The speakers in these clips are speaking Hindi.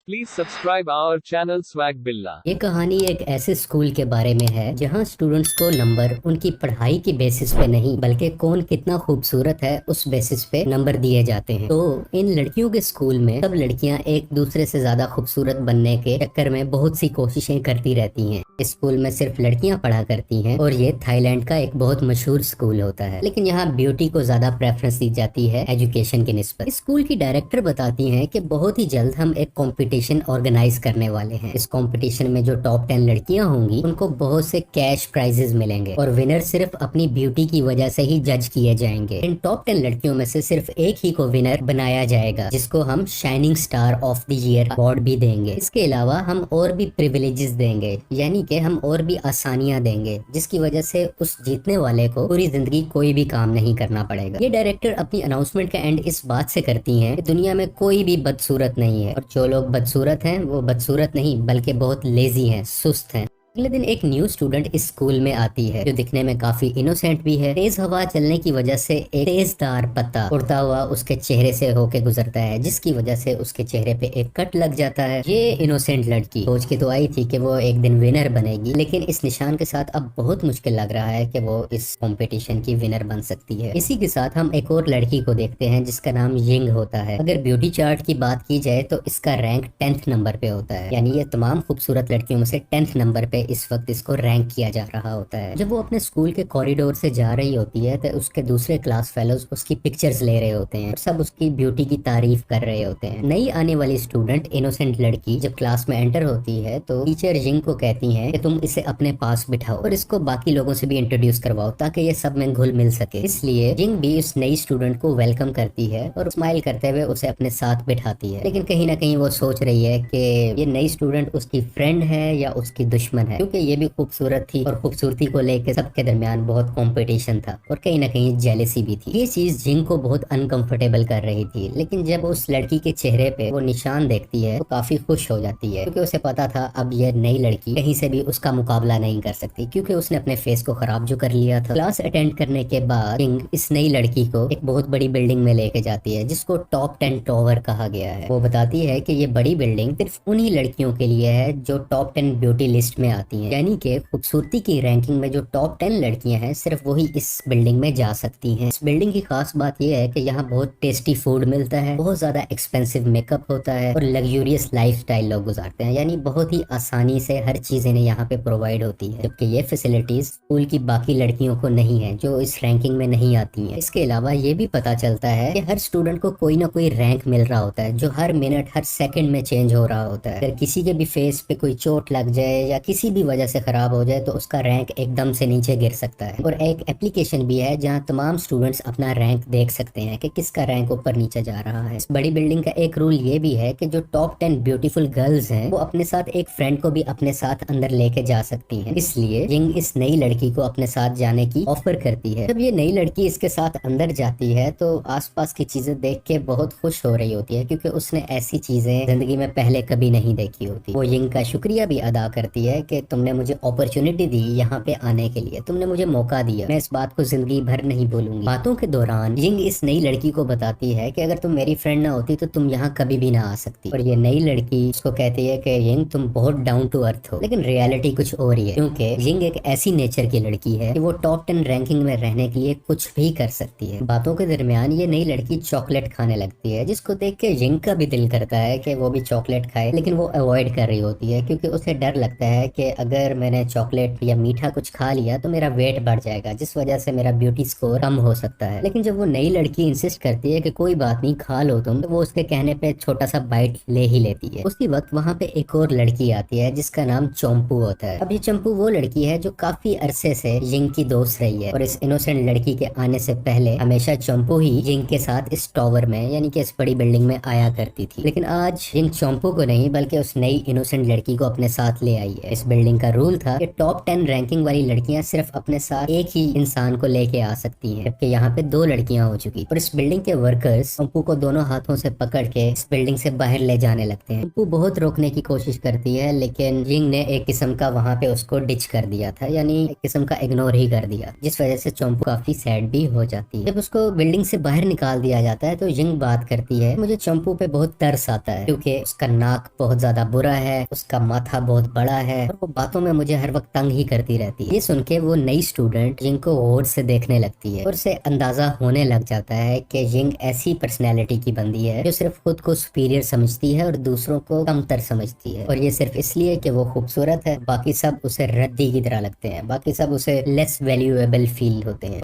Please subscribe our channel Swag Billa। ये कहानी एक ऐसे स्कूल के बारे में है जहां स्टूडेंट्स को नंबर उनकी पढ़ाई की बेसिस पे नहीं बल्कि कौन कितना खूबसूरत है उस बेसिस पे नंबर दिए जाते हैं। तो इन लड़कियों के स्कूल में सब लड़कियां एक दूसरे से ज्यादा खूबसूरत बनने के चक्कर में बहुत सी कोशिशें करती रहती हैं। इस स्कूल में सिर्फ लड़कियां पढ़ा करती हैं और ये थाईलैंड का एक बहुत मशहूर स्कूल होता है, लेकिन यहाँ ब्यूटी को ज्यादा प्रेफरेंस दी जाती है एजुकेशन की निस्बत। स्कूल की डायरेक्टर बताती हैं कि बहुत ही जल्द हम एक कंपटीशन ऑर्गेनाइज करने वाले हैं। इस कंपटीशन में जो टॉप 10 लड़कियां होंगी उनको बहुत से कैश प्राइजेस मिलेंगे और विनर सिर्फ अपनी ब्यूटी की वजह से ही जज किए जाएंगे। इन टॉप 10 लड़कियों में से सिर्फ एक ही को विनर बनाया जाएगा, जिसको हम shining star of the year award भी देंगे। इसके अलावा हम और भी प्रिविलेजेस देंगे, यानी कि हम और भी आसानियां देंगे, जिसकी वजह से उस जीतने वाले को पूरी जिंदगी कोई भी काम नहीं करना पड़ेगा। ये डायरेक्टर अपनी अनाउंसमेंट का एंड इस बात से करती हैं कि दुनिया में कोई भी बदसूरत नहीं है और जो लोग बदसूरत हैं वो बदसूरत नहीं बल्कि बहुत लेजी हैं, सुस्त हैं। अगले दिन एक न्यू स्टूडेंट इस स्कूल में आती है जो दिखने में काफी इनोसेंट भी है। तेज हवा चलने की वजह से एक तेजदार पत्ता उड़ता हुआ उसके चेहरे से होके गुजरता है, जिसकी वजह से उसके चेहरे पे एक कट लग जाता है। ये इनोसेंट लड़की सोच के तो आई थी कि वो एक दिन विनर बनेगी, लेकिन इस निशान के साथ अब बहुत मुश्किल लग रहा है कि वो इस कंपटीशन की विनर बन सकती है। इसी के साथ हम एक और लड़की को देखते हैं जिसका नाम यिंग होता है। अगर ब्यूटी चार्ट की बात की जाए तो इसका रैंक 10th नंबर पे होता है, यानी ये तमाम खूबसूरत लड़कियों में से 10th नंबर पे इस वक्त इसको रैंक किया जा रहा होता है। जब वो अपने स्कूल के कॉरिडोर से जा रही होती है तो उसके दूसरे क्लास फेलोज उसकी पिक्चर्स ले रहे होते हैं और सब उसकी ब्यूटी की तारीफ कर रहे होते हैं। नई आने वाली स्टूडेंट इनोसेंट लड़की जब क्लास में एंटर होती है तो टीचर जिंग को कहती है कि तुम इसे अपने पास बिठाओ और इसको बाकी लोगों से भी इंट्रोड्यूस करवाओ ताकि ये सब में घुल मिल सके। इसलिए जिंग भी इस नई स्टूडेंट को वेलकम करती है और स्माइल करते हुए उसे अपने साथ बिठाती है, लेकिन कहीं ना कहीं वो सोच रही है कि ये नई स्टूडेंट उसकी फ्रेंड है या उसकी दुश्मन है, क्योंकि ये भी खूबसूरत थी और खूबसूरती को लेकर सबके दरमियान बहुत कंपटीशन था और कहीं ना कहीं जेलेसी भी थी। ये चीज जिंग को बहुत अनकंफर्टेबल कर रही थी, लेकिन जब उस लड़की के चेहरे पे वो निशान देखती है तो काफी खुश हो जाती है, क्योंकि उसे पता था अब ये नई लड़की कहीं से भी उसका मुकाबला नहीं कर सकती, क्योंकि उसने अपने फेस को खराब जो कर लिया था। क्लास अटेंड करने के बाद जिंग इस नई लड़की को एक बहुत बड़ी बिल्डिंग में लेके जाती है जिसको टॉप 10 टॉवर कहा गया है। वो बताती है कि ये बड़ी बिल्डिंग सिर्फ उन्हीं लड़कियों के लिए है जो टॉप 10 ब्यूटी लिस्ट में आती हैं, यानी कि खूबसूरती की रैंकिंग में जो टॉप 10 लड़कियां हैं सिर्फ वही इस बिल्डिंग में जा सकती हैं। इस बिल्डिंग की खास बात यह है कि यहाँ बहुत टेस्टी फूड मिलता है, बहुत ज्यादा एक्सपेंसिव मेकअप होता है और लग्जूरियस लाइफस्टाइल लोग गुजारते हैं, यानी बहुत ही आसानी से हर चीज इन्हें यहाँ पे प्रोवाइड होती है, जबकि ये फैसिलिटीज स्कूल की बाकी लड़कियों को नहीं है जो इस रैंकिंग में नहीं आती है। इसके अलावा ये भी पता चलता है कि हर स्टूडेंट को कोई ना कोई रैंक मिल रहा होता है जो हर मिनट हर सेकंड में चेंज हो रहा होता है। अगर किसी के भी फेस पे कोई चोट लग जाए या किसी भी वजह से खराब हो जाए तो उसका रैंक एकदम से नीचे गिर सकता है। और एक एप्लीकेशन भी है जहां तमाम स्टूडेंट्स अपना रैंक देख सकते हैं कि किसका रैंक ऊपर नीचे जा रहा है। इस बड़ी बिल्डिंग का एक रूल ये भी है कि जो टॉप 10 ब्यूटीफुल गर्ल्स हैं वो अपने साथ एक फ्रेंड को भी अपने साथ अंदर लेके जा सकती हैं। इसलिए जिंग इस नई लड़की को अपने साथ जाने की ऑफर करती है। जब ये नई लड़की इसके साथ अंदर जाती है तो आसपास की चीजें देख के बहुत खुश हो रही होती है, क्योंकि उसने ऐसी चीजें जिंदगी में पहले कभी नहीं देखी होती। वो जिंग का शुक्रिया भी अदा करती है कि तुमने मुझे अपॉर्चुनिटी दी यहाँ पे आने के लिए, तुमने मुझे मौका दिया, मैं इस बात को जिंदगी भर नहीं भूलूंगी। बातों के दौरान जिंग इस नई लड़की को बताती है कि अगर तुम मेरी फ्रेंड ना होती तो तुम यहाँ कभी भी ना आ सकती। और ये नई लड़की उसको कहती है कि जिंग तुम बहुत डाउन टू अर्थ हो, लेकिन रियलिटी कुछ और ही है, क्योंकि जिंग एक ऐसी नेचर की लड़की है कि वो टॉप 10 रैंकिंग में रहने के लिए कुछ भी कर सकती है। बातों के दरमियान ये नई लड़की चॉकलेट खाने लगती है, जिसको देख के जिंग का भी दिल करता है कि वो भी चॉकलेट खाए, लेकिन वो अवॉइड कर रही होती है क्योंकि उसे डर लगता है कि अगर मैंने चॉकलेट या मीठा कुछ खा लिया तो मेरा वेट बढ़ जाएगा, जिस वजह से मेरा ब्यूटी स्कोर कम हो सकता है। लेकिन जब वो नई लड़की इंसिस्ट करती है कि कोई बात नहीं खा लो तुम, तो वो उसके कहने पे छोटा सा बाइट ले ही लेती है। उसी वक्त वहाँ पे एक और लड़की आती है जिसका नाम चोम्पू होता है। अब ये चंपू वो लड़की है जो काफी अरसे से जिंग की दोस्त रही है और इस इनोसेंट लड़की के आने से पहले हमेशा चंपू ही जिंग के साथ इस टॉवर में यानी कि इस बड़ी बिल्डिंग में आया करती थी। लेकिन आज जिंग चंपू को नहीं बल्कि उस नई इनोसेंट लड़की को अपने साथ ले आई है। इस बिल्डिंग का रूल था कि टॉप 10 रैंकिंग वाली लड़कियां सिर्फ अपने साथ एक ही इंसान को लेके आ सकती हैं, जबकि यहाँ पे 2 लड़कियां हो चुकी। और इस बिल्डिंग के वर्कर्स चंपू को दोनों हाथों से पकड़ के इस बिल्डिंग से बाहर ले जाने लगते हैं। चंपू बहुत रोकने की कोशिश करती है, लेकिन जिंग ने एक किस्म का वहाँ पे उसको डिच कर दिया था, यानी एक किस्म का इग्नोर ही कर दिया, जिस वजह से चंपू काफी सैड भी हो जाती है। जब उसको बिल्डिंग से बाहर निकाल दिया जाता है तो जिंग बात करती है, मुझे चंपू पे बहुत तरस आता है क्योंकि उसका नाक बहुत ज्यादा बुरा है, उसका माथा बहुत बड़ा है और वो बातों में मुझे हर वक्त तंग ही करती रहती है। ये सुन के वो नई स्टूडेंट जिंग को गौर से देखने लगती है और उसे अंदाजा होने लग जाता है कि जिंग ऐसी पर्सनैलिटी की बंदी है जो सिर्फ खुद को सुपीरियर समझती है और दूसरों को कमतर समझती है, और ये सिर्फ इसलिए कि वो खूबसूरत है। बाकी सब उसे रद्दी की तरह लगते हैं, बाकी सब उसे लेस वैल्यूएबल फील होते हैं।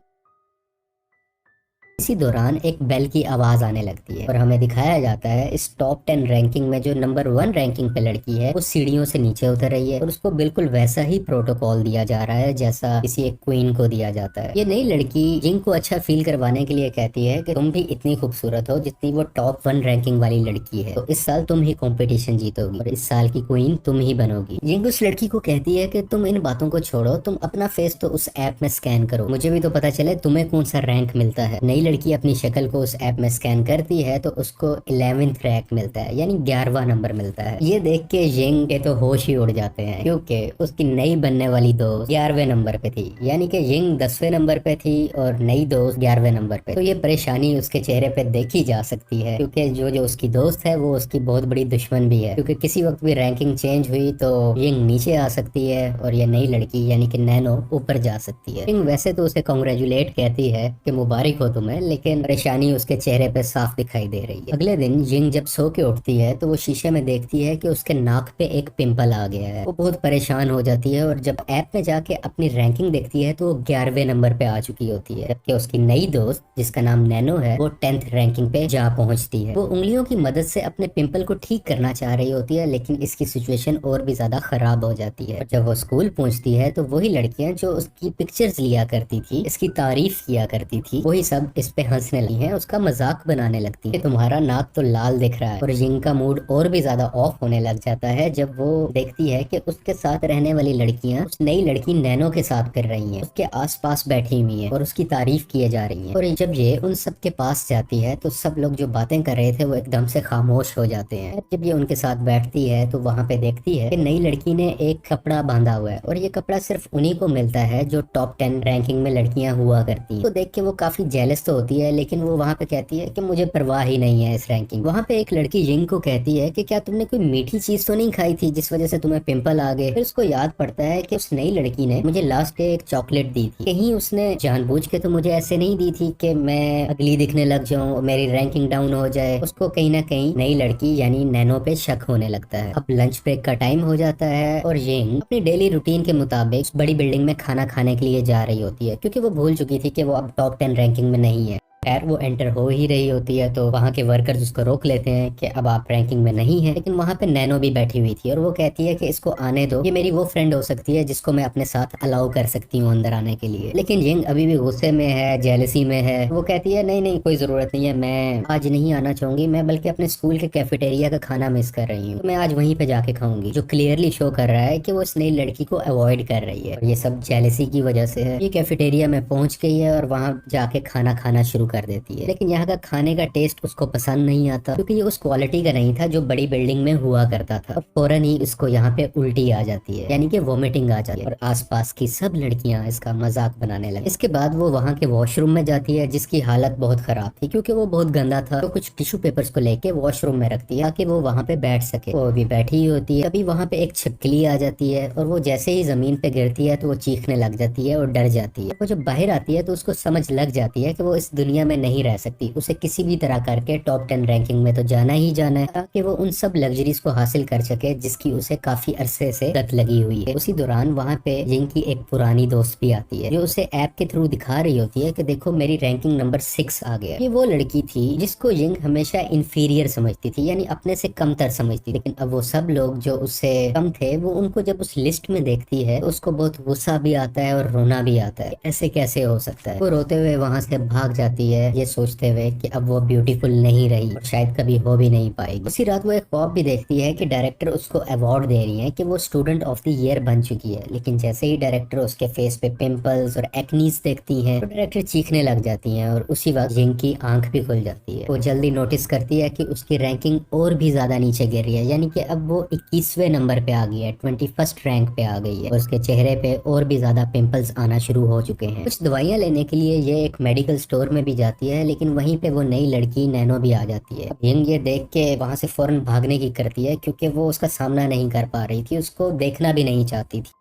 इसी दौरान एक बेल की आवाज आने लगती है और हमें दिखाया जाता है इस टॉप 10 रैंकिंग में जो नंबर 1 रैंकिंग पे लड़की है वो सीढ़ियों से नीचे उतर रही है और उसको बिल्कुल वैसा ही प्रोटोकॉल दिया जा रहा है जैसा किसी एक क्वीन को दिया जाता है। ये नई लड़की जिंग को अच्छा फील करवाने के लिए कहती है कि तुम भी इतनी खूबसूरत हो जितनी वो टॉप 1 रैंकिंग वाली लड़की है, तो इस साल तुम ही कॉम्पिटिशन जीतोगी और इस साल की क्वीन तुम ही बनोगी। जिंग उस लड़की को कहती है कि तुम इन बातों को छोड़ो, तुम अपना फेस तो उस ऐप में स्कैन करो, मुझे भी तो पता चले तुम्हें कौन सा रैंक मिलता है। नई लड़की अपनी शक्ल को उस ऐप में स्कैन करती है तो उसको 11th रैंक मिलता है, यानी 11वां नंबर मिलता है। ये देख के जिंग के तो होश ही उड़ जाते हैं क्योंकि उसकी नई बनने वाली दोस्त 11वें नंबर पे थी, यानी कि जिंग 10वें नंबर पे थी और नई दोस्त 11वें नंबर पे। तो ये परेशानी उसके चेहरे पे देखी जा सकती है क्योंकि जो उसकी दोस्त है वो उसकी बहुत बड़ी दुश्मन भी है, क्योंकि किसी वक्त भी रैंकिंग चेंज हुई तो जिंग नीचे आ सकती है और ये नई लड़की यानी कि नैनो ऊपर जा सकती है। जिंग वैसे तो उसे कॉन्ग्रेचुलेट कहती है कि मुबारक हो तुम्हें, लेकिन परेशानी उसके चेहरे पे साफ दिखाई दे रही है। अगले दिन जिंग जब सो के उठती है तो वो शीशे में देखती है कि उसके नाक पे एक पिंपल आ गया है। वो बहुत परेशान हो जाती है और जब ऐप में जाके अपनी रैंकिंग देखती है तो वो 11वें नंबर पे आ चुकी होती है, जबकि उसकी नई दोस्त जिसका नाम नैनो है वो 10th रैंकिंग पे जा पहुंचती है। वो उंगलियों की मदद से अपने पिंपल को ठीक करना चाह रही होती है, लेकिन इसकी सिचुएशन और भी ज्यादा खराब हो जाती है। और जब वो स्कूल पहुंचती है तो वही लड़कियां जो उसकी पिक्चर्स लिया करती थी, इसकी तारीफ किया करती थी, वही सब इस पे हंसने लगी है, उसका मजाक बनाने लगती है। तुम्हारा नाक तो लाल दिख रहा है। और जिंग का मूड और भी ज्यादा ऑफ होने लग जाता है जब वो देखती है कि उसके साथ रहने वाली लड़कियां उस नई लड़की नैनो के साथ फिर रही हैं, उसके आसपास बैठी हुई हैं और उसकी तारीफ किए जा रही हैं। और जब ये उन सब के पास जाती है तो सब लोग जो बातें कर रहे थे वो एकदम से खामोश हो जाते हैं। जब ये उनके साथ बैठती है तो वहाँ पे देखती है कि नई लड़की ने एक कपड़ा बांधा हुआ है और ये कपड़ा सिर्फ उन्हीं को मिलता है जो टॉप 10 रैंकिंग में लड़कियां हुआ करती हैं। तो देख के वो काफी जेलस तो होती है, लेकिन वो वहाँ पे कहती है कि मुझे परवाह ही नहीं है इस रैंकिंग। वहाँ पे एक लड़की जिंग को कहती है कि क्या तुमने कोई मीठी चीज तो नहीं खाई थी जिस वजह से तुम्हें पिंपल आ गए। फिर उसको याद पड़ता है कि उस नई लड़की ने मुझे लास्ट डे एक चॉकलेट दी थी, कहीं उसने जानबूझ के तो मुझे ऐसे नहीं दी थी कि मैं अगली दिखने लग जाऊं और मेरी रैंकिंग डाउन हो जाए। उसको कहीं ना कहीं नई लड़की यानी नैनो पे शक होने लगता है। अब लंच ब्रेक का टाइम हो जाता है और जिंग अपनी डेली रूटीन के मुताबिक बड़ी बिल्डिंग में खाना खाने के लिए जा रही होती है, क्योंकि वो भूल चुकी थी कि वो अब टॉप 10 रैंकिंग में नहीं है। खैर वो एंटर हो ही रही होती है तो वहाँ के वर्कर्स उसको रोक लेते हैं कि अब आप रैंकिंग में नहीं है, लेकिन वहाँ पे नैनो भी बैठी हुई थी और वो कहती है कि इसको आने दो, ये मेरी वो फ्रेंड हो सकती है जिसको मैं अपने साथ अलाउ कर सकती हूँ अंदर आने के लिए। लेकिन जिंग अभी भी गुस्से में है, जेलसी में है। वो कहती है नहीं नहीं कोई जरूरत नहीं है, मैं आज नहीं आना चाहूंगी, मैं बल्कि अपने स्कूल के कैफेटेरिया का खाना मिस कर रही हूँ, तो मैं आज वहीं पे जाके खाऊंगी, जो क्लियरली शो कर रहा है कि वो इस नई लड़की को अवॉइड कर रही है। और ये सब जेलसी की वजह से है। ये कैफेटेरिया में पहुंच गई है और वहाँ जाके खाना खाना शुरू कर देती है, लेकिन यहाँ का खाने का टेस्ट उसको पसंद नहीं आता क्योंकि ये उस क्वालिटी का नहीं था जो बड़ी बिल्डिंग में हुआ करता था। और फौरन ही इसको यहाँ पे उल्टी आ जाती है, यानी कि वोमिटिंग आ जाती है और आसपास की सब लड़कियां इसका मजाक बनाने लगी। इसके बाद वो वहाँ के वॉशरूम में जाती है जिसकी हालत बहुत खराब थी क्योंकि वो बहुत गंदा था। तो कुछ टिश्यू पेपर्स को लेके वॉशरूम में रखती है ताकि वो वहाँ पे बैठ सके। वो भी बैठी ही होती है, तभी वहाँ पे एक छिपकली आ जाती है और वो जैसे ही जमीन पे गिरती है तो वो चीखने लग जाती है और डर जाती है। वो जब बाहर आती है तो उसको समझ लग जाती है कि वो इस दुनिया में नहीं रह सकती, उसे किसी भी तरह करके टॉप 10 रैंकिंग में तो जाना ही जाना है ताकि वो उन सब लग्जरीज को हासिल कर सके जिसकी उसे काफी अरसे से लत लगी हुई है। उसी दौरान वहाँ पे जिंग की एक पुरानी दोस्त भी आती है जो उसे ऐप के थ्रू दिखा रही होती है कि देखो मेरी रैंकिंग नंबर 6 आ गया। ये वो लड़की थी जिसको जिंग हमेशा इंफीरियर समझती थी, यानी अपने से कमतर समझती थी। लेकिन अब वो सब लोग जो उससे कम थे वो उनको जब उस लिस्ट में देखती है तो उसको बहुत गुस्सा भी आता है और रोना भी आता है, ऐसे कैसे हो सकता है। वो रोते हुए वहाँ से भाग जाती है ये सोचते हुए कि अब वो ब्यूटीफुल नहीं रही और शायद कभी हो भी नहीं पाएगी। उसी रात वो एक ख्वाब भी देखती है कि डायरेक्टर उसको अवार्ड दे रही है कि वो स्टूडेंट ऑफ द ईयर बन चुकी है। लेकिन जैसे ही डायरेक्टर उसके फेस पे पिंपल्स और एक्नीज देखती है तो डायरेक्टर चीखने लग जाती है और उसी वक्त जिंग की आंख भी खुल जाती है। वो जल्दी नोटिस करती है कि उसकी रैंकिंग और भी ज्यादा नीचे गिर रही है, यानी कि अब वो 21वें नंबर पे आ गई है, 21st रैंक पे आ गई है और उसके चेहरे पे और भी ज्यादा पिंपल्स आना शुरू हो चुके हैं। कुछ दवाइयां लेने के लिए ये एक मेडिकल स्टोर में भी जाती है, लेकिन वहीं पे वो नई लड़की नैनो भी आ जाती है। जिंग ये देख के वहां से फौरन भागने की करती है क्योंकि वो उसका सामना नहीं कर पा रही थी, उसको देखना भी नहीं चाहती थी।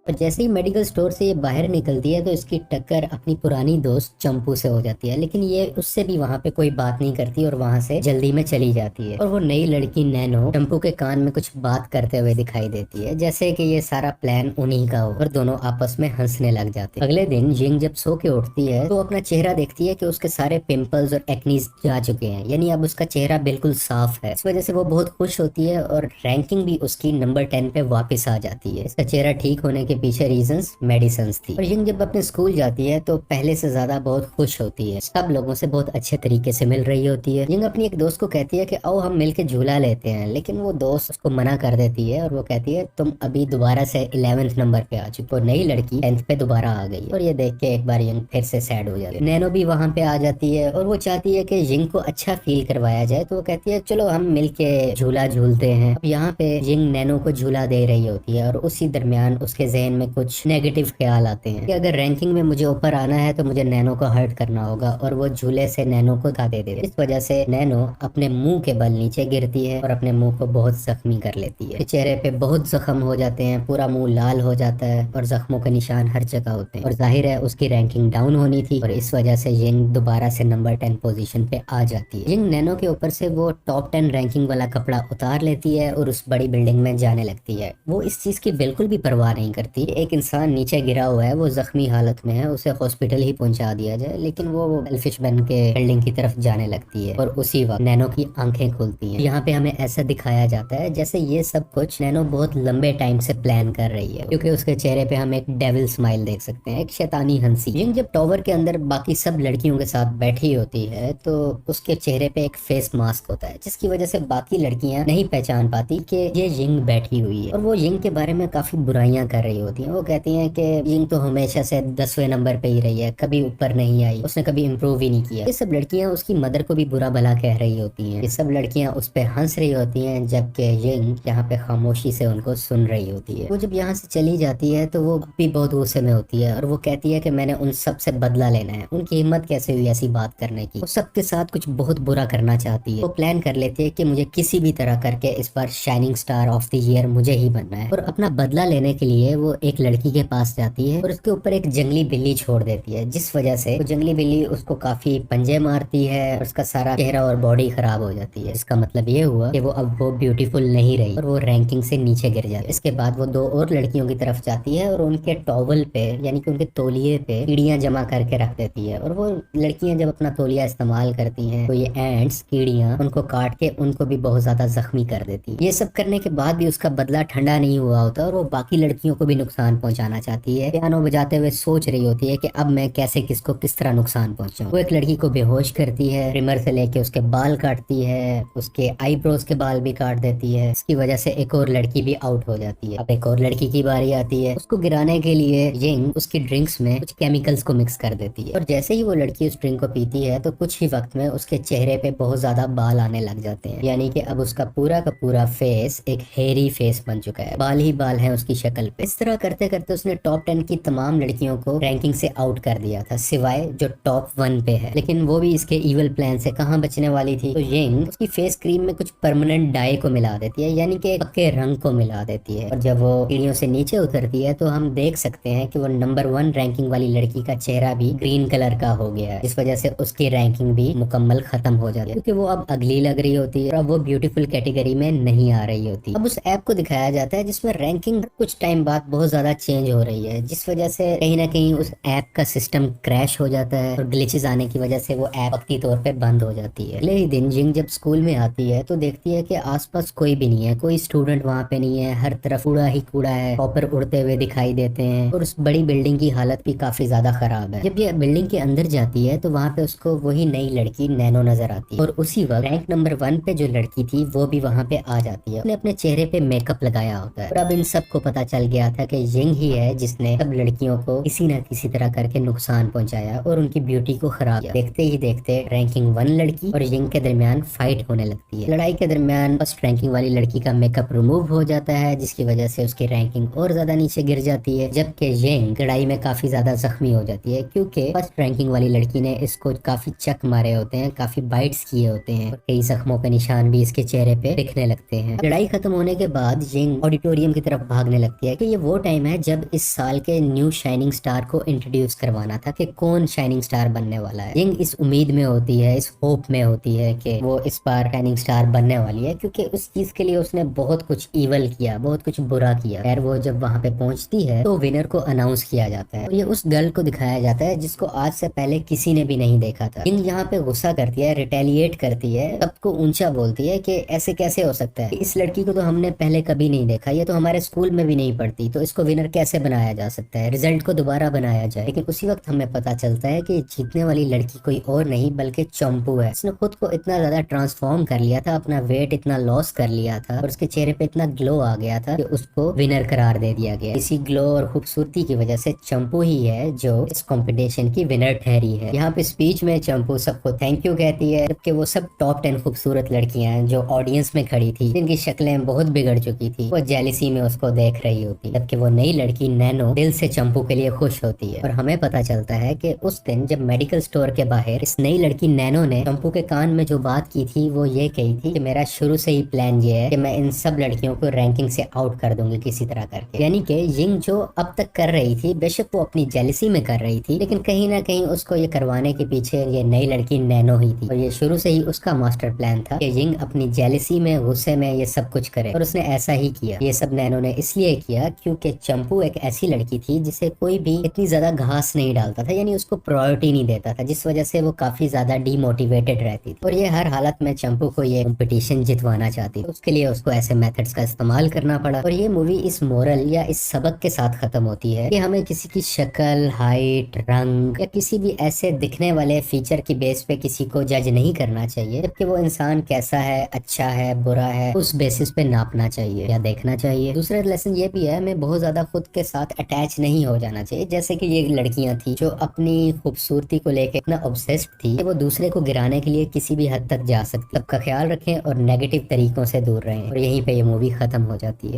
और जैसे ही मेडिकल स्टोर से ये बाहर निकलती है तो इसकी टक्कर अपनी पुरानी दोस्त चंपू से हो जाती है, लेकिन ये उससे भी वहां पे कोई बात नहीं करती और वहां से जल्दी में चली जाती है। और वो नई लड़की नैनो चंपू के कान में कुछ बात करते हुए दिखाई देती है, जैसे कि ये सारा प्लान उन्हीं का हो, और दोनों आपस में हंसने लग जाते हैं। अगले दिन जिंग जब सो के उठती है तो अपना चेहरा देखती है कि उसके सारे पिंपल्स और एक्नीज जा चुके हैं, यानी अब उसका चेहरा बिल्कुल साफ है। इस वजह से वो बहुत खुश होती है और रैंकिंग भी उसकी नंबर 10 पे वापस आ जाती है। इसका चेहरा ठीक होने के पीछे रीजंस मेडिसिन्स थी। और जिंग जब अपने स्कूल जाती है तो पहले से ज्यादा बहुत खुश होती है, सब लोगों से बहुत अच्छे तरीके से मिल रही होती है। जिंग अपनी एक दोस्त को कहती है कि आओ हम मिलके झूला लेते हैं, लेकिन वो दोस्त उसको मना कर देती है और वो कहती है तुम अभी दोबारा से 11th नंबर पे आ चुकी हो। नई लड़की 10th पे दोबारा आ गई और ये देख के एक बार जिंग फिर से सैड हो जाती है। नैनो भी वहां पे आ जाती है और वो चाहती है कि जिंग को अच्छा फील करवाया जाए, तो वो कहती है चलो हम मिलके झूला झूलते हैं। अब यहाँ पे जिंग नैनो को झूला दे रही होती है और उसी दरमियान उसके जहन में कुछ नेगेटिव ख्याल आते हैं कि अगर रैंकिंग में मुझे ऊपर आना है तो मुझे नैनो को हर्ट करना होगा, और वो झूले से नैनो को धक्का दे देती है। इस वजह से नैनो अपने मुंह के बल नीचे गिरती है और अपने मुंह को बहुत जख्मी कर लेती है। चेहरे पे बहुत जख्म हो जाते हैं, पूरा मुंह लाल हो जाता है और जख्मों के निशान हर जगह होते हैं और जाहिर है उसकी रैंकिंग डाउन होनी थी और इस वजह से जिंग दोबारा से नंबर 10 पोजीशन पे आ जाती है। जिंग नैनो के ऊपर से वो टॉप 10 रैंकिंग वाला कपड़ा उतार लेती है और उस बड़ी बिल्डिंग में जाने लगती है। वो इस चीज की बिल्कुल भी परवाह नहीं करती। एक इंसान नीचे गिरा हुआ है, वो जख्मी हालत में है, उसे हॉस्पिटल ही पहुंचा दिया जाए, लेकिन वो सेल्फिश बन के बिल्डिंग की तरफ जाने लगती है और उसी वक्त नैनो की आंखें खुलती हैं। यहाँ पे हमें ऐसा दिखाया जाता है जैसे ये सब कुछ नैनो बहुत लंबे टाइम से प्लान कर रही है, क्योंकि उसके चेहरे पे हम एक डेविल स्माइल देख सकते हैं, एक शैतानी हंसी। जिंग जब टॉवर के अंदर बाकी सब लड़कियों के साथ बैठी होती है तो उसके चेहरे पे एक फेस मास्क होता है, जिसकी वजह से बाकी लड़कियां नहीं पहचान पाती कि ये जिंग बैठी हुई है और वो जिंग के बारे में काफी बुराइयां कर रही होती हैं। वो कहती हैं कि जिंग तो हमेशा से 10वें नंबर पे ही रही है, कभी ऊपर नहीं आई, उसने कभी इम्प्रूव ही नहीं किया। ये सब लड़कियां उसकी मदर को भी बुरा भला कह रही होती हैं। ये सब लड़कियां उस पे हंस रही होती हैं, जबकि जिंग यहाँ पे खामोशी से उनको सुन रही होती है। वो जब यहाँ से चली जाती है तो वो भी बहुत गुस्से में होती है और वो कहती है कि मैंने उन सब से बदला लेना है, उनकी हिम्मत कैसे हुई ऐसी बात करने की। वो सबके साथ कुछ बहुत बुरा करना चाहती है। वो प्लान कर लेती है कि मुझे किसी भी तरह करके इस बार shining star of the year मुझे ही बनना है। और अपना बदला लेने के लिए वो एक लड़की के पास जाती है और उसके ऊपर एक जंगली बिल्ली छोड़ देती है, जिस वजह से वो जंगली बिल्ली उसको काफी पंजे मारती है और उसका सारा चेहरा और बॉडी खराब हो जाती है। इसका मतलब ये हुआ कि वो अब वो ब्यूटीफुल नहीं रही और वो रैंकिंग से नीचे गिर जाती है। इसके बाद वो दो और लड़कियों की तरफ जाती है और उनके टॉवल पे यानी कि उनके तौलिए पे कीड़ियां जमा करके रख देती है और वो लड़कियां जब अपना तौलिया इस्तेमाल करती हैं तो ये एंट्स कीड़ियां उनको काट के उनको भी बहुत ज्यादा जख्मी कर देती है। ये सब करने के बाद भी उसका बदला ठंडा नहीं हुआ होता और वो बाकी लड़कियों को भी नुकसान पहुंचाना चाहती है। पियानो बजाते हुए सोच रही होती है कि अब मैं कैसे किसको किस तरह नुकसान पहुंचाऊं। वो एक लड़की को बेहोश करती है, ट्रिमर से लेके उसके बाल काटती है, उसके आईब्रोज के बाल भी काट देती है। इसकी वजह से एक और लड़की भी आउट हो जाती है। अब एक और लड़की की बारी आती है। उसको गिराने के लिए जिंग उसकी ड्रिंक्स में कुछ केमिकल्स को मिक्स कर देती है और जैसे ही वो लड़की उस ड्रिंक को पीती है तो कुछ ही वक्त में उसके चेहरे पे बहुत ज्यादा बाल आने लग जाते हैं, यानी कि अब उसका पूरा का पूरा फेस एक हेयरी फेस बन चुका है, बाल ही बाल है उसकी शक्ल पे। इस तरह करते करते उसने टॉप 10 की तमाम लड़कियों को रैंकिंग से आउट कर दिया था, सिवाय जो टॉप 1 पे है। लेकिन वो भी इसके इवल प्लान से कहां बचने वाली थी। तो जिंग उसकी फेस क्रीम में कुछ परमानेंट डाई को मिला देती है, यानी कि पक्के रंग को मिला देती है और जब वो सीढ़ियों से नीचे उतरती है तो हम देख सकते हैं कि वो नंबर 1 रैंकिंग वाली लड़की का चेहरा भी ग्रीन कलर का हो गया है, जिस वजह से उसकी रैंकिंग भी मुकम्मल खत्म हो जाती है, क्योंकि वो अब अगली लग रही होती है और अब वो ब्यूटीफुल कैटेगरी में नहीं आ रही होती। अब उस ऐप को दिखाया जाता है जिसमें रैंकिंग कुछ टाइम बाद बहुत ज्यादा चेंज हो रही है, जिस वजह से कहीं ना कहीं उस ऐप का सिस्टम क्रैश हो जाता है और ग्लिचेस आने की वजह से वो ऐप वक्ती तौर पे बंद हो जाती है। अगले ही दिन जिंग जब स्कूल में आती है तो देखती है कि आसपास कोई भी नहीं है, कोई स्टूडेंट वहाँ पे नहीं है, हर तरफ कूड़ा ही कूड़ा है, टॉपर उड़ते हुए दिखाई देते हैं और उस बड़ी बिल्डिंग की हालत भी काफी ज्यादा खराब है। जब ये बिल्डिंग के अंदर जाती है तो वहाँ पे उसको वही नई लड़की नैनो नजर आती है और उसी वक्त रैंक नंबर 1 पे जो लड़की थी वो भी वहाँ पे आ जाती है। उसने अपने चेहरे पे मेकअप लगाया होता है और अब इन सबको पता चल गया था कि यिंग ही है जिसने सब लड़कियों को किसी न किसी तरह करके नुकसान पहुंचाया और उनकी ब्यूटी को खराब किया। देखते ही देखते रैंकिंग 1 लड़की और यिंग के दरमियान फाइट होने लगती है। लड़ाई के दरमियान फर्स्ट रैंकिंग वाली लड़की का मेकअप रिमूव हो जाता है, जिसकी वजह से उसकी रैंकिंग और ज्यादा नीचे गिर जाती है, जबकि यिंग लड़ाई में काफी ज्यादा जख्मी हो जाती है क्योंकि फर्स्ट रैंकिंग वाली लड़की ने इसको काफी चक मारे होते हैं, काफी बाइट्स किए होते हैं और कई जख्मों के निशान भी इसके चेहरे पे दिखने लगते हैं। लड़ाई खत्म होने के बाद यिंग ऑडिटोरियम की तरफ भागने लगती है कि ये वो टाइम है जब इस साल के न्यू शाइनिंग स्टार को इंट्रोड्यूस करवाना था कि कौन शाइनिंग स्टार बनने वाला है। यिंग इस उम्मीद में होती है, इस होप में होती है कि वो इस बार शाइनिंग स्टार बनने वाली है क्योंकि उस चीज के लिए उसने बहुत कुछ इवल किया, बहुत कुछ बुरा किया। खैर वो जब वहाँ पे पहुंचती है तो विनर को अनाउंस किया जाता है और ये उस गर्ल को दिखाया जाता है जिसको आज से पहले किसी ने भी नहीं देखा था। यिंग यहाँ पे गुस्सा करती है, रिटेलिएट करती है, सबको ऊंचा बोलती है कि ऐसे कैसे हो सकता है, इस लड़की को तो हमने पहले कभी नहीं देखा, ये तो हमारे स्कूल में भी नहीं पढ़ती, तो इसको विनर कैसे बनाया जा सकता है, रिजल्ट को दोबारा बनाया जाए। लेकिन उसी वक्त हमें पता चलता है कि जीतने वाली लड़की कोई और नहीं बल्कि चंपू है। उसने खुद को इतना ज्यादा ट्रांसफॉर्म कर लिया था, अपना वेट इतना लॉस कर लिया था और उसके चेहरे पे इतना ग्लो आ गया था कि उसको विनर करार दे दिया गया। इसी ग्लो और खूबसूरती की वजह से चंपू ही है जो इस कंपटीशन की विनर ठहरी है। यहाँ पे स्पीच में चंपू सबको थैंक यू कहती है, जबकि वो सब टॉप 10 खूबसूरत लड़कियां हैं जो ऑडियंस में खड़ी थी, जिनकी शक्लें बहुत बिगड़ चुकी थी, वो जेलिसी में उसको देख रही होती, जबकि वो नई लड़की नैनो दिल से चंपू के लिए खुश होती है। और हमें पता चलता है कि उस दिन जब मेडिकल स्टोर के बाहर इस नई लड़की नैनो ने चंपू के कान में जो बात की थी वो ये कही थी कि मेरा शुरू से ही प्लान ये है कि मैं इन सब लड़कियों को रैंकिंग से आउट कर दूंगी किसी तरह करके। यानी कि यिंग जो अब तक कर रही थी, बेशक वो अपनी जेलिसी में कर रही थी, लेकिन कहीं ना कहीं उसको ये करवाने के पीछे ये नई लड़की नैनो ही थी और ये शुरू से ही उसका मास्टर प्लान था कि यिंग अपनी जेलिसी में, गुस्से में ये सब कुछ करे और उसने ऐसा ही किया। ये सब नैनो ने इसलिए किया क्योंकि चंपू एक ऐसी लड़की थी जिसे कोई भी इतनी ज्यादा घास नहीं डालता था, यानी उसको प्रायोरिटी नहीं देता था, जिस वजह से वो काफी ज्यादा डीमोटिवेटेड रहती थी और ये हर हालत में चंपू को ये कंपटीशन जितवाना चाहती थी। उसके लिए उसको ऐसे मेथड्स का इस्तेमाल करना पड़ा और ये मूवी इस मोरल या इस सबक के साथ खत्म होती है कि हमें किसी की शक्ल, हाइट, रंग या किसी भी ऐसे दिखने वाले फीचर की बेस पे किसी को जज नहीं करना चाहिए, जबकि वो इंसान कैसा है, अच्छा है, बुरा है, उस बेसिस पे नापना चाहिए या देखना चाहिए। दूसरा लेसन ये भी है, हमें बहुत ज्यादा खुद के साथ अटैच नहीं हो जाना चाहिए, जैसे कि ये लड़कियां थी जो अपनी खूबसूरती को लेकर इतना ऑब्सेस्ड थी कि वो दूसरे को गिराने के लिए किसी भी हद तक जा सकती। सबका ख्याल रखें और नेगेटिव तरीकों से दूर रहें और यहीं पे ये मूवी खत्म हो जाती है।